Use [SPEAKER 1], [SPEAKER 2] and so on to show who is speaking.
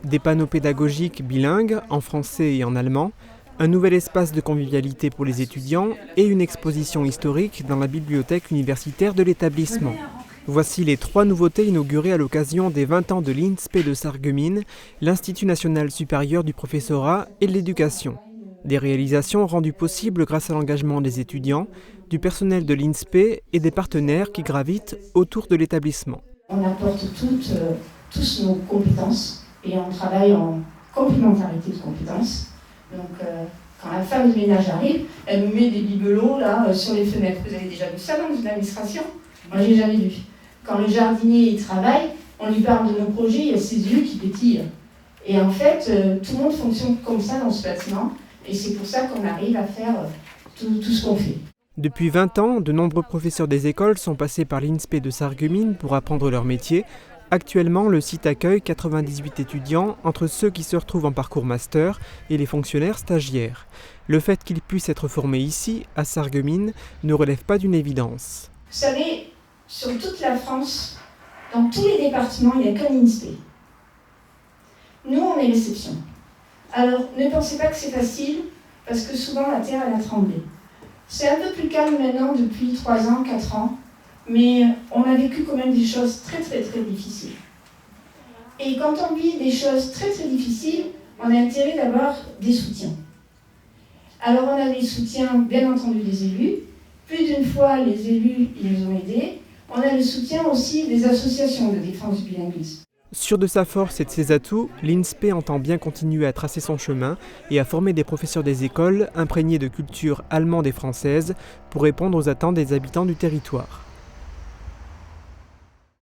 [SPEAKER 1] Des panneaux pédagogiques bilingues, en français et en allemand, un nouvel espace de convivialité pour les étudiants et une exposition historique dans la bibliothèque universitaire de l'établissement. Voici les 3 nouveautés inaugurées à l'occasion des 20 ans de l'INSPE de Sarreguemines, l'Institut national supérieur du professorat et de l'éducation. Des réalisations rendues possibles grâce à l'engagement des étudiants, du personnel de l'INSPE et des partenaires qui gravitent autour de l'établissement.
[SPEAKER 2] On apporte tous nos compétences et on travaille en complémentarité de compétences. Donc quand la femme de ménage arrive, elle nous met des bibelots là, sur les fenêtres. Vous avez déjà vu ça dans une administration? Moi, je n'ai jamais vu. Quand le jardinier il travaille, on lui parle de nos projets, il y a ses yeux qui pétillent. Et en fait, tout le monde fonctionne comme ça dans ce bâtiment. Et c'est pour ça qu'on arrive à faire tout ce qu'on fait.
[SPEAKER 1] Depuis 20 ans, de nombreux professeurs des écoles sont passés par l'INSPE de Sarreguemines pour apprendre leur métier. Actuellement, le site accueille 98 étudiants, entre ceux qui se retrouvent en parcours master et les fonctionnaires stagiaires. Le fait qu'ils puissent être formés ici, à Sarreguemines, ne relève pas d'une évidence.
[SPEAKER 2] Vous savez, sur toute la France, dans tous les départements, il n'y a qu'un INSPE. Nous, on est l'exception. Alors, ne pensez pas que c'est facile, parce que souvent la terre, elle a tremblé. C'est un peu plus calme maintenant depuis 3 ans, 4 ans, mais on a vécu quand même des choses très difficiles. Et quand on vit des choses très difficiles, on a intérêt d'avoir des soutiens. Alors on a des soutiens, bien entendu, des élus. Plus d'une fois, les élus, ils nous ont aidés. On a le soutien aussi des associations de défense du bilinguisme.
[SPEAKER 1] Sûr de sa force et de ses atouts, l'INSPE entend bien continuer à tracer son chemin et à former des professeurs des écoles imprégnés de culture allemande et française pour répondre aux attentes des habitants du territoire.